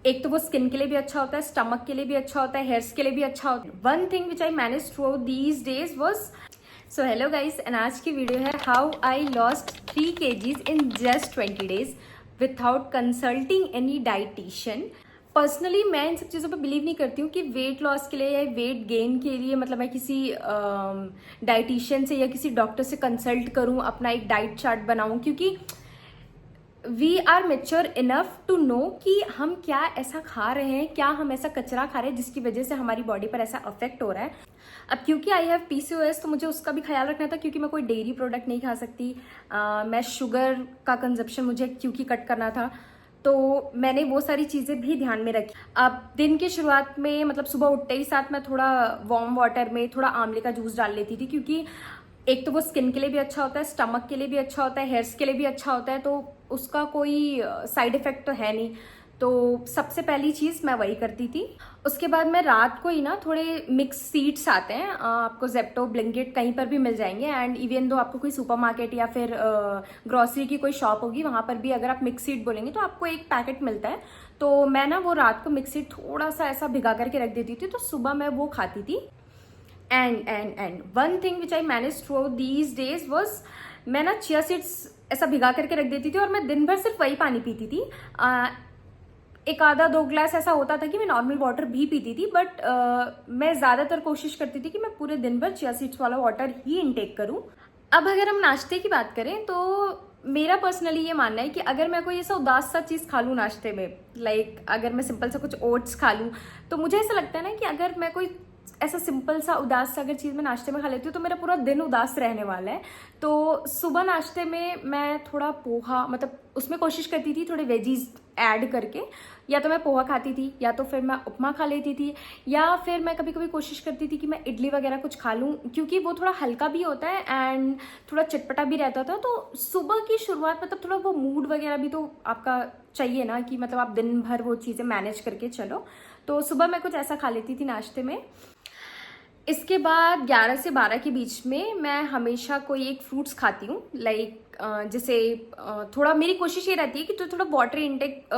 एक तो वो स्किन के लिए भी अच्छा होता है, स्टमक के लिए भी अच्छा होता है, हेयर्स के लिए भी अच्छा होता है। One thing which I manage through out these days was, so hello guys, and आज की वीडियो है how I lost 3 kgs in just 20 days without consulting any dietitian. Personally मैं इन सब चीज़ों पर बिलीव नहीं करती हूँ कि वेट लॉस के लिए या वेट गेन के लिए मतलब मैं किसी डाइटिशियन से या किसी डॉक्टर से कंसल्ट करूँ, अपना एक डाइट चार्ट बनाऊँ, क्योंकि we are mature enough to know कि हम क्या ऐसा खा रहे हैं, क्या हम ऐसा कचरा खा रहे हैं जिसकी वजह से हमारी बॉडी पर ऐसा अफेक्ट हो रहा है। अब क्योंकि आई हैव PCOS तो मुझे उसका भी ख्याल रखना था, क्योंकि मैं कोई डेयरी प्रोडक्ट नहीं खा सकती। मैं शुगर का कंजप्शन मुझे क्योंकि कट करना था, तो मैंने वो सारी चीज़ें भी ध्यान में रखी। अब दिन की शुरुआत में मतलब सुबह उठते ही साथ मैं थोड़ा वार्म वाटर में थोड़ा आंवले का जूस डाल लेती थी, क्योंकि एक तो वो स्किन के लिए भी अच्छा होता है, स्टमक के लिए भी अच्छा होता है, हेयर्स के लिए भी अच्छा होता है, तो उसका कोई साइड इफेक्ट तो है नहीं। तो सबसे पहली चीज़ मैं वही करती थी। उसके बाद मैं रात को ही ना थोड़े मिक्स सीड्स आते हैं, आपको जेप्टो ब्लिंकिट कहीं पर भी मिल जाएंगे, एंड इवन दो आपको कोई सुपरमार्केट या फिर ग्रॉसरी की कोई शॉप होगी, वहाँ पर भी अगर आप मिक्स सीड बोलेंगे तो आपको एक पैकेट मिलता है। तो मैं ना वो रात को मिक्स सीड थोड़ा सा ऐसा भिगा करके रख देती थी, तो सुबह मैं वो खाती थी। And one thing which I manage through out these days was, मैं ना चिया सीड्स ऐसा भिगा करके रख देती थी और मैं दिन भर सिर्फ वही पानी पीती थी। एक आधा 2 ग्लास ऐसा होता था कि मैं नॉर्मल वाटर भी पीती थी, बट मैं ज़्यादातर कोशिश करती थी कि मैं पूरे दिन भर चिया सीड्स वाला वाटर ही इनटेक करूं। अब अगर हम नाश्ते की बात करें तो मेरा पर्सनली ये मानना है कि अगर मैं कोई ऐसा उदास सा चीज़ खा लूँ नाश्ते में, लाइक अगर मैं सिंपल सा कुछ ओट्स खा लूँ, तो मुझे ऐसा लगता है ना कि अगर मैं कोई ऐसा सिंपल सा उदास सा अगर चीज़ मैं नाश्ते में खा लेती हूँ तो मेरा पूरा दिन उदास रहने वाला है। तो सुबह नाश्ते में मैं थोड़ा पोहा, मतलब उसमें कोशिश करती थी थोड़े वेजीज ऐड करके, या तो मैं पोहा खाती थी या तो फिर मैं उपमा खा लेती थी, या फिर मैं कभी कभी कोशिश करती थी कि मैं इडली वगैरह कुछ खा लूँ, क्योंकि वो थोड़ा हल्का भी होता है एंड थोड़ा चटपटा भी रहता था। तो सुबह की शुरुआत मतलब थोड़ा वो मूड वगैरह भी तो आपका चाहिए ना, कि मतलब आप दिन भर वो चीज़ें मैनेज करके चलो। तो सुबह मैं कुछ ऐसा खा लेती थी नाश्ते में। इसके बाद 11 से 12 के बीच में मैं हमेशा कोई एक फ्रूट्स खाती हूँ, लाइक जैसे थोड़ा मेरी कोशिश ये रहती है कि जो थोड़ा वाटर इनटेक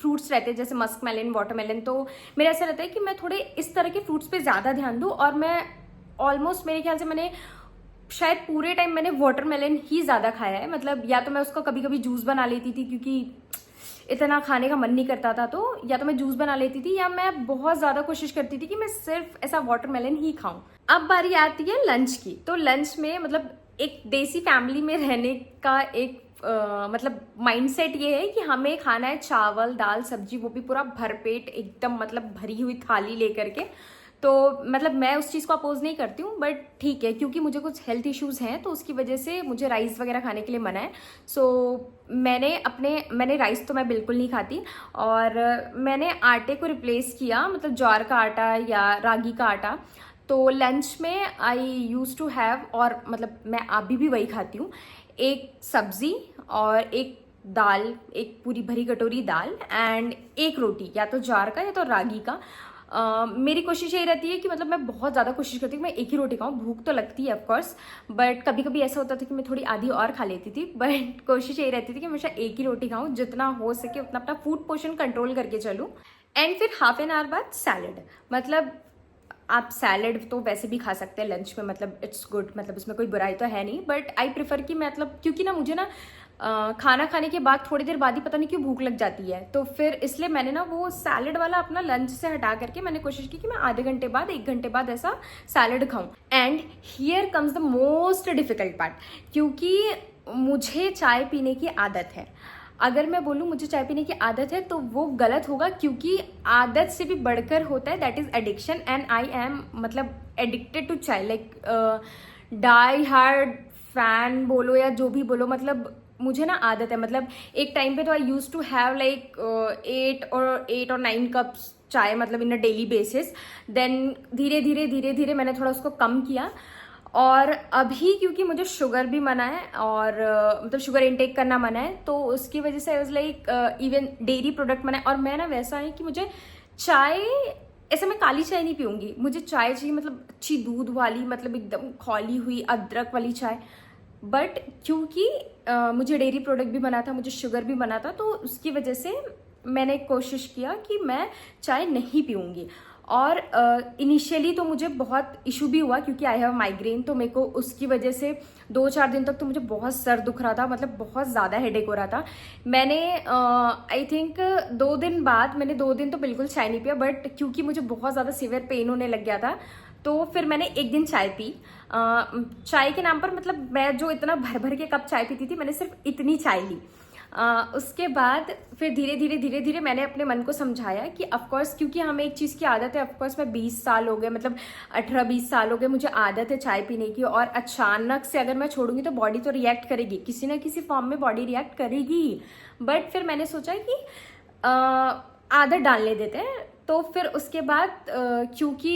फ्रूट्स रहते हैं जैसे मस्क मेलन, वाटरमेलन, तो मेरा ऐसा रहता है कि मैं थोड़े इस तरह के फ्रूट्स पे ज़्यादा ध्यान दूँ। और मैं ऑलमोस्ट मेरे ख्याल से मैंने शायद पूरे टाइम मैंने वाटरमेलन ही ज़्यादा खाया है। मतलब या तो मैं उसका कभी कभी जूस बना लेती थी क्योंकि इतना खाने का मन नहीं करता था, तो या तो मैं जूस बना लेती थी, या मैं बहुत ज़्यादा कोशिश करती थी कि मैं सिर्फ ऐसा वाटरमेलन ही खाऊं। अब बारी आती है लंच की। तो लंच में मतलब एक देसी फैमिली में रहने का एक मतलब माइंडसेट ये है कि हमें खाना है चावल दाल सब्जी, वो भी पूरा भरपेट एकदम मतलब भरी हुई थाली लेकर के। तो मतलब मैं उस चीज़ को अपोज नहीं करती हूँ, बट ठीक है, क्योंकि मुझे कुछ हेल्थ इश्यूज हैं तो उसकी वजह से मुझे राइस वगैरह खाने के लिए मना है। सो मैंने राइस तो मैं बिल्कुल नहीं खाती, और मैंने आटे को रिप्लेस किया, मतलब ज्वार का आटा या रागी का आटा। तो लंच में आई यूज टू हैव, और मतलब मैं अभी भी वही खाती हूँ, एक सब्जी और एक दाल, एक पूरी भरी कटोरी दाल एंड एक रोटी, या तो ज्वार का या तो रागी का। मेरी कोशिश यही रहती है कि मतलब मैं बहुत ज़्यादा कोशिश करती हूँ कि मैं एक ही रोटी खाऊँ। भूख तो लगती है ऑफकोर्स, बट कभी कभी ऐसा होता था कि मैं थोड़ी आधी और खा लेती थी, बट कोशिश यही रहती थी कि हमेशा एक ही रोटी खाऊँ, जितना हो सके उतना अपना फूड पोर्शन कंट्रोल करके चलूँ। एंड फिर हाफ एन आवर बाद सैलड, मतलब आप सैलड तो वैसे भी खा सकते हैं लंच में, मतलब इट्स गुड, मतलब उसमें कोई बुराई तो है नहीं, बट आई प्रेफर कि मतलब क्योंकि ना मुझे ना खाना खाने के बाद थोड़ी देर बाद ही पता नहीं क्यों भूख लग जाती है, तो फिर इसलिए मैंने ना वो सैलड वाला अपना लंच से हटा करके मैंने कोशिश की कि मैं आधे घंटे बाद 1 घंटे बाद ऐसा सैलड खाऊं। And here comes the most difficult part, क्योंकि मुझे चाय पीने की आदत है। अगर मैं बोलूँ मुझे चाय पीने की आदत है तो वो गलत होगा, क्योंकि आदत से भी बढ़कर होता है that is addiction, and I am मतलब एडिक्टेड टू चाय, लाइक डाई हार्ड फैन बोलो या जो भी बोलो, मतलब मुझे ना आदत है। मतलब एक टाइम पे तो आई यूज टू हैव लाइक 8 और 9 कप्स चाय, मतलब इन अ डेली बेसिस। देन धीरे धीरे धीरे धीरे मैंने थोड़ा उसको कम किया, और अभी क्योंकि मुझे शुगर भी मना है और मतलब शुगर इनटेक करना मना है, तो उसकी वजह से I was like even dairy product मना है। और मैं ना वैसा है कि मुझे चाय, ऐसे मैं काली चाय नहीं पीऊंगी, मुझे चाय चाहिए मतलब अच्छी दूध वाली, मतलब एकदम खौली हुई अदरक वाली चाय। बट क्योंकि मुझे डेयरी प्रोडक्ट भी बना था, मुझे शुगर भी बना था, तो उसकी वजह से मैंने कोशिश किया कि मैं चाय नहीं पीऊँगी। और इनिशियली तो मुझे बहुत इशू भी हुआ क्योंकि आई हैव माइग्रेन, तो मेरे को उसकी वजह से 2-4 दिन तक तो मुझे बहुत सर दुख रहा था, मतलब बहुत ज़्यादा हेडेक हो रहा था। मैंने आई थिंक 2 दिन बाद, मैंने 2 दिन तो बिल्कुल चाय नहीं पिया, बट क्योंकि मुझे बहुत ज़्यादा सीवियर पेन होने लग गया था तो फिर मैंने एक दिन चाय पी। चाय के नाम पर, मतलब मैं जो इतना भर भर के कप चाय पीती थी, मैंने सिर्फ इतनी चाय ली। उसके बाद फिर धीरे धीरे मैंने अपने मन को समझाया कि ऑफकोर्स, क्योंकि हमें एक चीज़ की आदत है, ऑफकोर्स मैं 20 साल हो गए, मतलब 18-20 साल हो गए मुझे आदत है चाय पीने की, और अचानक से अगर मैं छोड़ूंगी तो बॉडी तो रिएक्ट करेगी, किसी ना किसी फॉर्म में बॉडी रिएक्ट करेगी। बट फिर मैंने सोचा कि आदत डालने देते हैं। तो फिर उसके बाद क्योंकि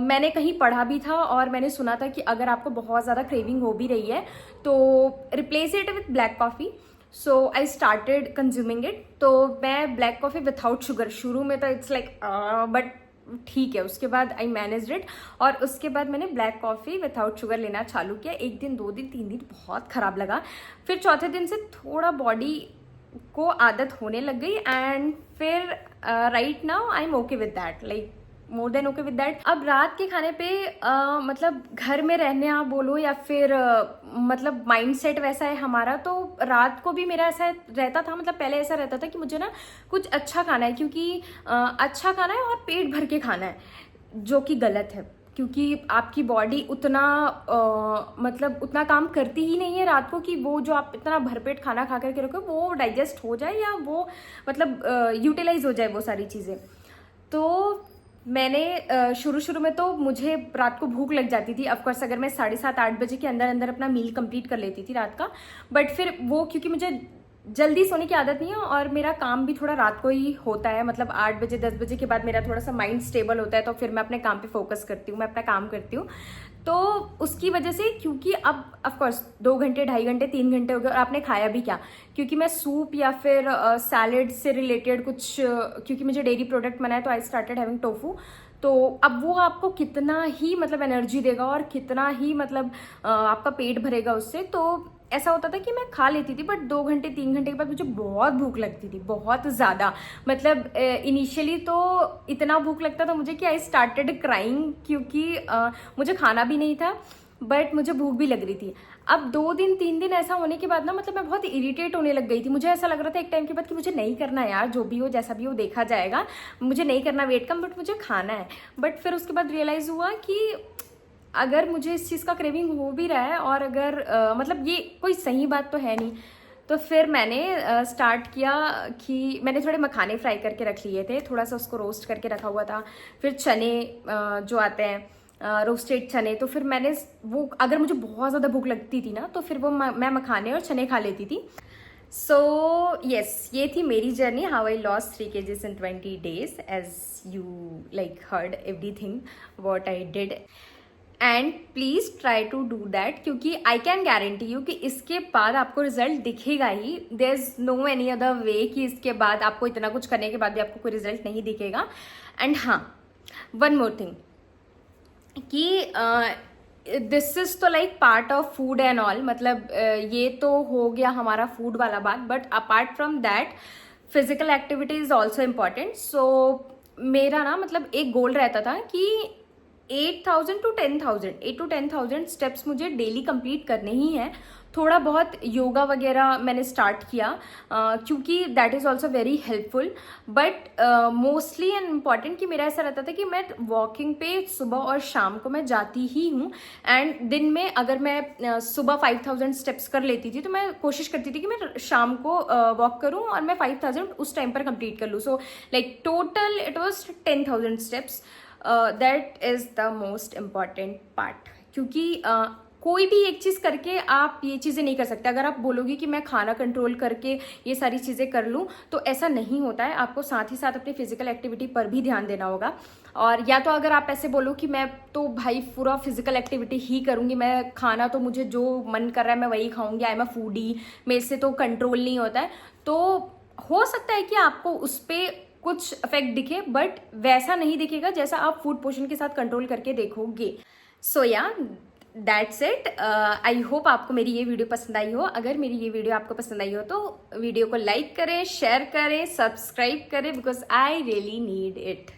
मैंने कहीं पढ़ा भी था और मैंने सुना था कि अगर आपको बहुत ज़्यादा क्रेविंग हो भी रही है तो replace it with black coffee. So I started consuming it. तो मैं ब्लैक कॉफ़ी विथआउट शुगर, शुरू में तो इट्स लाइक बट ठीक है, उसके बाद आई मैनेज्ड इट, और उसके बाद मैंने ब्लैक कॉफ़ी विथआउट शुगर लेना चालू किया। 1 दिन, 2 दिन, 3 दिन बहुत ख़राब लगा, फिर चौथे दिन से थोड़ा बॉडी को आदत होने लग गई, एंड फिर right now I am okay with that, like more than okay with that. अब रात के खाने पे मतलब घर में रहने आप बोलो या फिर मतलब माइंडसेट वैसा है हमारा, तो रात को भी मेरा ऐसा रहता था, मतलब पहले ऐसा रहता था कि मुझे ना कुछ अच्छा खाना है, क्योंकि अच्छा खाना है और पेट भर के खाना है, जो कि गलत है, क्योंकि आपकी बॉडी उतना मतलब उतना काम करती ही नहीं है रात को कि वो जो आप इतना भरपेट खाना खा करके रखो वो डाइजेस्ट हो जाए या वो मतलब यूटिलाइज हो जाए वो सारी चीज़ें। तो मैंने शुरू में तो मुझे रात को भूख लग जाती थी, ऑफकोर्स अगर मैं 7:30-8 बजे के अंदर अंदर अपना मील कंप्लीट कर लेती थी रात का। बट फिर वो क्योंकि मुझे जल्दी सोने की आदत नहीं है और मेरा काम भी थोड़ा रात को ही होता है, मतलब 8 बजे 10 बजे के बाद मेरा थोड़ा सा माइंड स्टेबल होता है, तो फिर मैं अपने काम पे फोकस करती हूँ, मैं अपना काम करती हूँ। तो उसकी वजह से, क्योंकि अब ऑफकोर्स 2 घंटे 2.5 घंटे 3 घंटे हो गए और आपने खाया भी क्या, क्योंकि मैं सूप या फिर सैलेड से रिलेटेड कुछ, क्योंकि मुझे डेयरी प्रोडक्ट बनाया तो आई स्टार्टेड हैविंग टोफू। तो अब वो आपको कितना ही मतलब एनर्जी देगा और कितना ही मतलब आपका पेट भरेगा उससे। तो ऐसा होता था कि मैं खा लेती थी, बट 2 घंटे 3 घंटे के बाद मुझे बहुत भूख लगती थी, बहुत ज़्यादा। मतलब इनिशियली तो इतना भूख लगता था मुझे कि आई स्टार्टेड क्राइंग, क्योंकि मुझे खाना भी नहीं था बट मुझे भूख भी लग रही थी। अब 2 दिन 3 दिन ऐसा होने के बाद ना, मतलब मैं बहुत इरिटेट होने लग गई थी। मुझे ऐसा लग रहा था एक टाइम के बाद कि मुझे नहीं करना यार, जो भी हो जैसा भी हो देखा जाएगा, मुझे नहीं करना वेट कम, बट मुझे खाना है। बट फिर उसके बाद रियलाइज़ हुआ कि अगर मुझे इस चीज़ का क्रेविंग हो भी रहा है और अगर मतलब ये कोई सही बात तो है नहीं, तो फिर मैंने स्टार्ट किया कि मैंने थोड़े मखाने फ्राई करके रख लिए थे, थोड़ा सा उसको रोस्ट करके रखा हुआ था। फिर चने जो आते हैं रोस्टेड चने, तो फिर मैंने वो, अगर मुझे बहुत ज़्यादा भूख लगती थी ना तो फिर वो मैं मखाने और चने खा लेती थी। सो येस, ये थी मेरी journey, how I lost 3 kgs in 20 days, as you like heard everything what I did. And please try to do that, क्योंकि आई कैन गारंटी यू कि इसके बाद आपको रिजल्ट दिखेगा ही। There is no any other way कि इसके बाद आपको इतना कुछ करने के बाद भी आपको कोई रिजल्ट नहीं दिखेगा। एंड हाँ, वन मोर थिंग कि दिस इज तो like part of food and all, मतलब ये तो हो गया हमारा फूड वाला बात, but apart from that physical activity is also important. So मेरा ना मतलब एक गोल रहता था कि 8,000 to 10,000 8 to 10,000 स्टेप्स मुझे डेली कंप्लीट करने ही हैं। थोड़ा बहुत योगा वगैरह मैंने स्टार्ट किया क्योंकि that is also very helpful, but mostly and important कि मेरा ऐसा रहता था कि मैं वॉकिंग पे सुबह और शाम को मैं जाती ही हूँ। एंड दिन में अगर मैं सुबह 5,000 स्टेप्स कर लेती थी तो मैं कोशिश करती थी कि मैं शाम को वॉक करूँ और मैं 5,000 उस टाइम पर कंप्लीट कर लूँ। So like total it was 10,000 steps. That is the most important part, क्योंकि कोई भी एक चीज़ करके आप ये चीज़ें नहीं कर सकते। अगर आप बोलोगे कि मैं खाना कंट्रोल करके ये सारी चीज़ें कर लूँ तो ऐसा नहीं होता है। आपको साथ ही साथ अपनी फिजिकल एक्टिविटी पर भी ध्यान देना होगा। और या तो अगर आप ऐसे बोलो कि मैं तो भाई पूरा फिजिकल एक्टिविटी ही करूँगी, मैं खाना तो मुझे जो मन कर रहा है मैं वही खाऊँगी, आई एम अ फूडी, मेरे से तो कंट्रोल नहीं होता है, तो हो सकता है कि आपको उस पर कुछ इफेक्ट दिखे, बट वैसा नहीं दिखेगा जैसा आप फूड पोर्शन के साथ कंट्रोल करके देखोगे। सो या दैट्स इट। आई होप आपको मेरी ये वीडियो पसंद आई हो। अगर मेरी ये वीडियो आपको पसंद आई हो तो वीडियो को लाइक करें, शेयर करें, सब्सक्राइब करें, because I really need it.